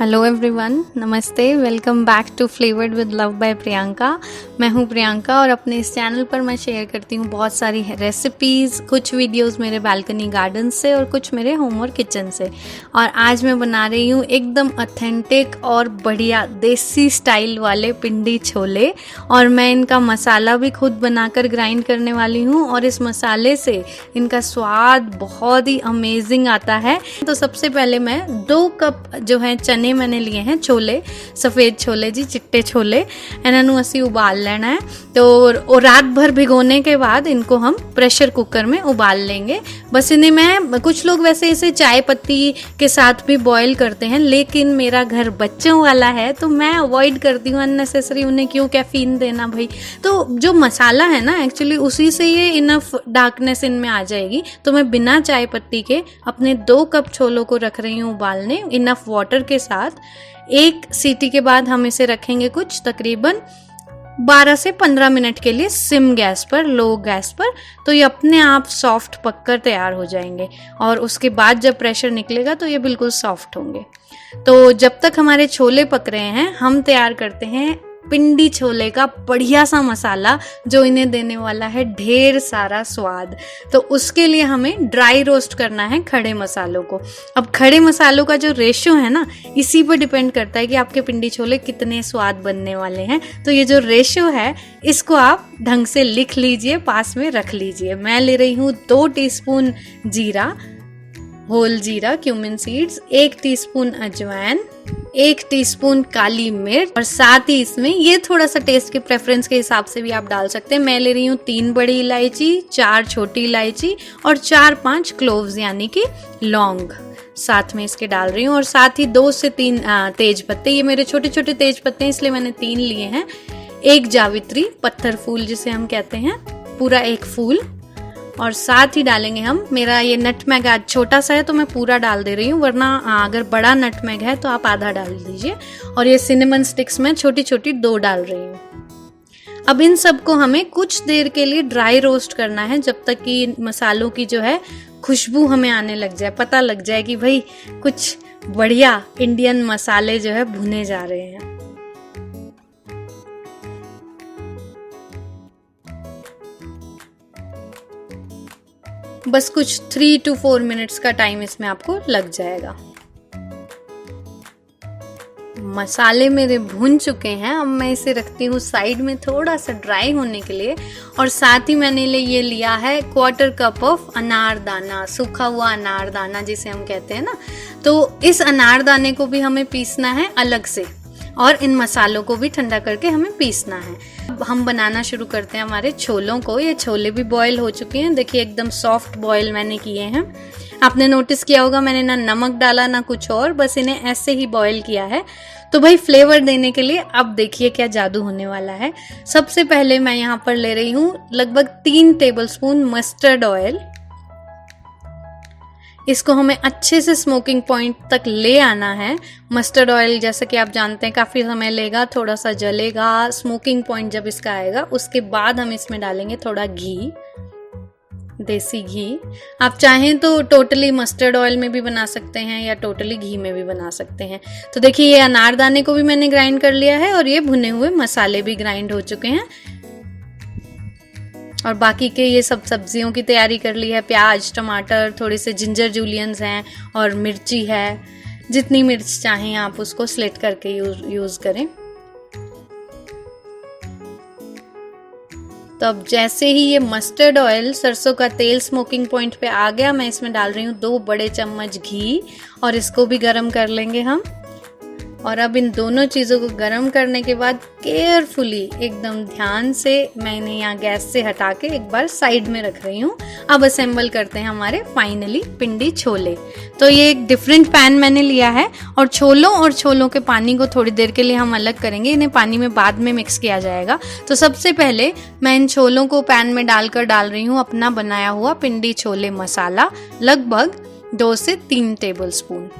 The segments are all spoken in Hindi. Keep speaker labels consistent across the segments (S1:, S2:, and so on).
S1: हेलो एवरीवन, नमस्ते। Welcome back to flavoured with love by Priyanka. मैं हूं प्रियंका और अपने इस चैनल पर मैं शेयर करती हूं बहुत सारी रेसिपीज़, कुछ वीडियोस मेरे बालकनी गार्डन से और कुछ मेरे होमवर्क किचन से। और आज मैं बना रही हूं एकदम ऑथेंटिक और बढ़िया देसी स्टाइल वाले पिंडी छोले। और मैं इनका मसाला भी खुद बनाकर ग्राइंड करने वाली हूँ और इस मसाले से इनका स्वाद बहुत ही अमेजिंग आता है। तो सबसे पहले मैं 2 कप जो है चने मैंने लिए हैं, छोले, सफ़ेद छोले जी, चिट्टे छोले। इन्हों असी उबाल लेना है। तो रात भर भिगोने के बाद इनको हम प्रेशर कुकर में उबाल लेंगे। बस इन्हें मैं, कुछ लोग वैसे इसे चाय पत्ती के साथ भी बॉईल करते हैं, लेकिन मेरा घर बच्चों वाला है तो मैं अवॉइड करती हूँ अननेसेसरी, उन्हें क्यों कैफीन देना भाई। तो जो मसाला है ना, एक्चुअली उसी से ये इनफ डार्कनेस इनमें आ जाएगी। तो मैं बिना चाय पत्ती के अपने 2 कप छोलों को रख रही हूँ उबालने, इनफ वाटर के साथ। 1 सीटी के बाद हम इसे रखेंगे कुछ तकरीबन 12 से 15 मिनट के लिए सिम गैस पर, लो गैस पर। तो ये अपने आप सॉफ्ट पककर तैयार हो जाएंगे और उसके बाद जब प्रेशर निकलेगा तो ये बिल्कुल सॉफ्ट होंगे। तो जब तक हमारे छोले पक रहे हैं, हम तैयार करते हैं पिंडी छोले का बढ़िया सा मसाला, जो इन्हें देने वाला है ढेर सारा स्वाद। तो उसके लिए हमें ड्राई रोस्ट करना है खड़े मसालों को। अब खड़े मसालों का जो रेशियो है ना, इसी पर डिपेंड करता है कि आपके पिंडी छोले कितने स्वाद बनने वाले हैं। तो ये जो रेशियो है, इसको आप ढंग से लिख लीजिए, पास में रख लीजिए। मैं ले रही हूँ 2 टीस्पून जीरा, होल जीरा, क्यूमिन सीड्स, 1 टीस्पून अजवाइन, 1 टीस्पून काली मिर्च, और साथ ही इसमें ये थोड़ा सा टेस्ट के प्रेफरेंस के हिसाब से भी आप डाल सकते हैं। मैं ले रही हूँ 3 बड़ी इलायची, 4 छोटी इलायची और 4-5 क्लोव्स यानी कि लौंग साथ में इसके डाल रही हूँ। और साथ ही 2 से 3 तेज पत्ते, ये मेरे छोटे छोटे तेज पत्ते हैं इसलिए मैंने 3 लिए हैं। 1 जावित्री, पत्थर फूल जिसे हम कहते हैं, पूरा 1 फूल। और साथ ही डालेंगे हम, मेरा ये नटमैग आज छोटा सा है तो मैं पूरा डाल दे रही हूँ, वरना अगर बड़ा नटमैग है तो आप आधा डाल दीजिए। और ये सिनेमन स्टिक्स में छोटी छोटी 2 डाल रही हूँ। अब इन सबको हमें कुछ देर के लिए ड्राई रोस्ट करना है, जब तक कि मसालों की जो है खुशबू हमें आने लग जाए, पता लग जाए कि भाई कुछ बढ़िया इंडियन मसाले जो है भुने जा रहे हैं। बस कुछ 3 to 4 मिनट्स का टाइम इसमें आपको लग जाएगा। मसाले मेरे भुन चुके हैं। अब मैं इसे रखती हूँ साइड में थोड़ा सा ड्राई होने के लिए। और साथ ही मैंने ये लिया है 1/4 कप ऑफ अनारदाना, सूखा हुआ अनारदाना जिसे हम कहते हैं ना। तो इस अनारदाने को भी हमें पीसना है अलग से, और इन मसालों को भी ठंडा करके हमें पीसना है। अब हम बनाना शुरू करते हैं हमारे छोलों को। ये छोले भी बॉईल हो चुके हैं, देखिए एकदम सॉफ्ट बॉईल मैंने किए हैं। आपने नोटिस किया होगा मैंने ना नमक डाला ना कुछ और, बस इन्हें ऐसे ही बॉईल किया है। तो भाई फ्लेवर देने के लिए अब देखिए क्या जादू होने वाला है। सबसे पहले मैं यहाँ पर ले रही हूँ लगभग 3 टेबलस्पून मस्टर्ड ऑयल। इसको हमें अच्छे से स्मोकिंग पॉइंट तक ले आना है। मस्टर्ड ऑयल जैसे कि आप जानते हैं काफ़ी समय लेगा, थोड़ा सा जलेगा। स्मोकिंग पॉइंट जब इसका आएगा उसके बाद हम इसमें डालेंगे थोड़ा घी, देसी घी। आप चाहें तो टोटली मस्टर्ड ऑयल में भी बना सकते हैं या टोटली घी में भी बना सकते हैं। तो देखिए ये अनारदाने को भी मैंने ग्राइंड कर लिया है और ये भुने हुए मसाले भी ग्राइंड हो चुके हैं। और बाकी के ये सब सब्जियों की तैयारी कर ली है, प्याज, टमाटर, थोड़े से जिंजर जूलियंस हैं और मिर्ची है। जितनी मिर्च चाहें आप उसको स्लिट करके यूज़ करें। तो अब जैसे ही ये मस्टर्ड ऑयल, सरसों का तेल स्मोकिंग पॉइंट पे आ गया, मैं इसमें डाल रही हूँ 2 बड़े चम्मच घी और इसको भी गरम कर लेंगे हम। और अब इन दोनों चीज़ों को गरम करने के बाद केयरफुली, एकदम ध्यान से मैं इन्हें यहाँ गैस से हटा के एक बार साइड में रख रही हूँ। अब असेंबल करते हैं हमारे फाइनली पिंडी छोले। तो ये एक डिफरेंट पैन मैंने लिया है और छोलों के पानी को थोड़ी देर के लिए हम अलग करेंगे। इन्हें पानी में बाद में मिक्स किया जाएगा। तो सबसे पहले मैं इन छोलों को पैन में डाल रही हूँ अपना बनाया हुआ पिंडी छोले मसाला, लगभग 2 से 3 टेबलस्पून।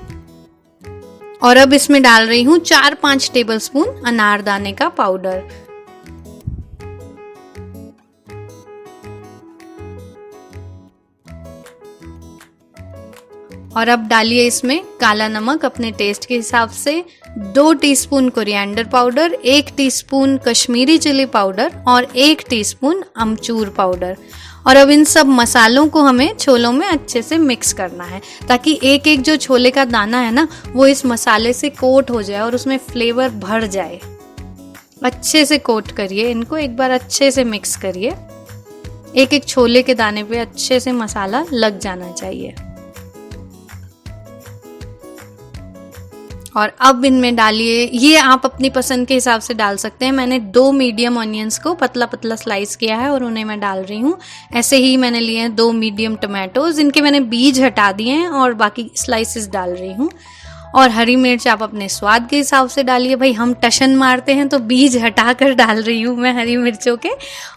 S1: और अब इसमें डाल रही हूँ 4-5 टेबलस्पून अनारदाने का पाउडर। और अब डालिए इसमें काला नमक अपने टेस्ट के हिसाब से, 2 teaspoon coriander powder, 1 teaspoon Kashmiri chilli powder और 1 टीस्पून अमचूर पाउडर। और अब इन सब मसालों को हमें छोलों में अच्छे से मिक्स करना है ताकि एक एक जो छोले का दाना है ना वो इस मसाले से कोट हो जाए और उसमें फ्लेवर भर जाए। अच्छे से कोट करिए इनको, एक बार अच्छे से मिक्स करिए। एक एक छोले के दाने पे अच्छे से मसाला लग जाना चाहिए। और अब इनमें डालिए, ये आप अपनी पसंद के हिसाब से डाल सकते हैं। मैंने 2 मीडियम ऑनियंस को पतला पतला स्लाइस किया है और उन्हें मैं डाल रही हूँ। ऐसे ही मैंने लिए हैं 2 मीडियम टमाटोज, इनके मैंने बीज हटा दिए हैं और बाकी स्लाइसेस डाल रही हूँ। और हरी मिर्च आप अपने स्वाद के हिसाब से डालिए। भाई हम टशन मारते हैं तो बीज हटा कर डाल रही हूँ मैं हरी मिर्चों के।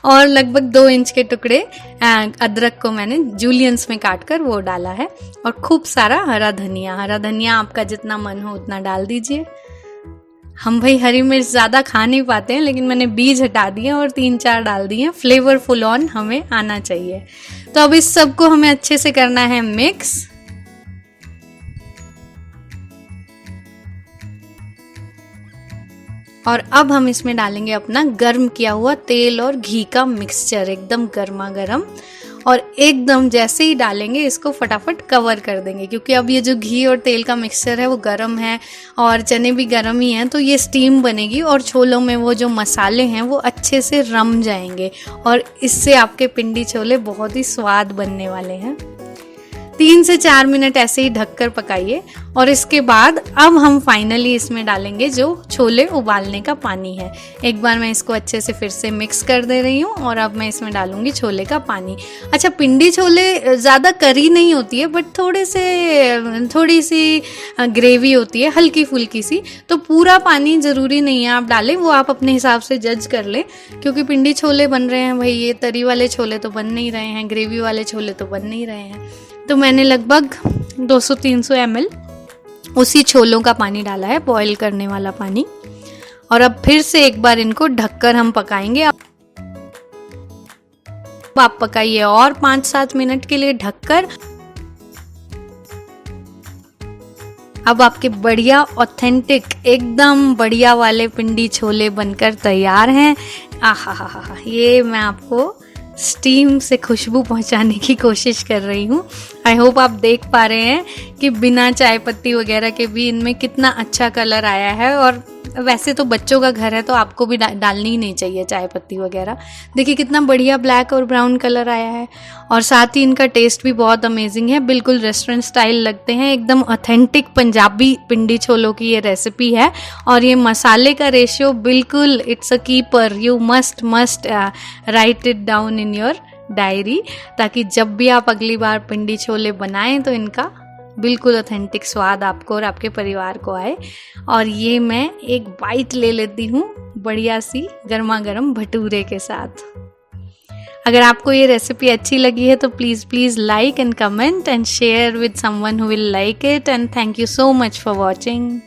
S1: और लगभग 2 इंच के टुकड़े अदरक को मैंने जूलियंस में काट कर वो डाला है। और खूब सारा हरा धनिया आपका जितना मन हो उतना डाल दीजिए। हम भाई हरी मिर्च ज़्यादा खा नहीं पाते हैं, लेकिन मैंने बीज हटा दिए और 3-4 डाल दिए। फ्लेवर फुल ऑन हमें आना चाहिए। तो अब इस सब को हमें अच्छे से करना है मिक्स। और अब हम इसमें डालेंगे अपना गर्म किया हुआ तेल और घी का मिक्सचर, एकदम गर्मा गर्म। और एकदम जैसे ही डालेंगे इसको फटाफट कवर कर देंगे, क्योंकि अब ये जो घी और तेल का मिक्सचर है वो गर्म है और चने भी गर्म ही हैं, तो ये स्टीम बनेगी और छोलों में वो जो मसाले हैं वो अच्छे से रम जाएंगे और इससे आपके पिंडी छोले बहुत ही स्वाद बनने वाले हैं। 3 से 4 मिनट ऐसे ही ढककर पकाइए। और इसके बाद अब हम फाइनली इसमें डालेंगे जो छोले उबालने का पानी है। एक बार मैं इसको अच्छे से फिर से मिक्स कर दे रही हूँ और अब मैं इसमें डालूंगी छोले का पानी। अच्छा, पिंडी छोले ज़्यादा करी नहीं होती है, बट थोड़ी सी ग्रेवी होती है, हल्की फुल्की सी, तो पूरा पानी ज़रूरी नहीं है आप डालें, वो आप अपने हिसाब से जज कर लें। क्योंकि पिंडी छोले बन रहे हैं भाई, ये तरी वाले छोले तो बन नहीं रहे हैं, ग्रेवी वाले छोले तो बन नहीं रहे हैं। तो मैंने लगभग 200-300 ml उसी छोलों का पानी डाला है, बॉईल करने वाला पानी। और अब फिर से एक बार इनको ढककर हम पकाएंगे। अब आप पकाइए और 5-7 मिनट के लिए ढककर। अब आपके बढ़िया ऑथेंटिक एकदम बढ़िया वाले पिंडी छोले बनकर तैयार हैं। आहा, ये मैं आपको स्टीम से खुशबू पहुंचाने की कोशिश कर रही हूँ। आई होप आप देख पा रहे हैं कि बिना चाय पत्ती वगैरह के भी इनमें कितना अच्छा कलर आया है। और वैसे तो बच्चों का घर है तो आपको भी डालनी ही नहीं चाहिए चाय पत्ती वगैरह। देखिए कितना बढ़िया ब्लैक और ब्राउन कलर आया है। और साथ ही इनका टेस्ट भी बहुत अमेजिंग है, बिल्कुल रेस्टोरेंट स्टाइल लगते हैं, एकदम ऑथेंटिक पंजाबी पिंडी छोलों की ये रेसिपी है। और ये मसाले का रेशियो बिल्कुल it's a keeper, you must write it down in your diary, ताकि जब भी आप अगली बार पिंडी छोले बनाएं तो इनका बिल्कुल ऑथेंटिक स्वाद आपको और आपके परिवार को आए। और ये मैं एक बाइट ले लेती हूँ बढ़िया सी गर्मा गर्म भटूरे के साथ। अगर आपको ये रेसिपी अच्छी लगी है तो please like and comment and share with someone who will like it. And thank you so much for watching.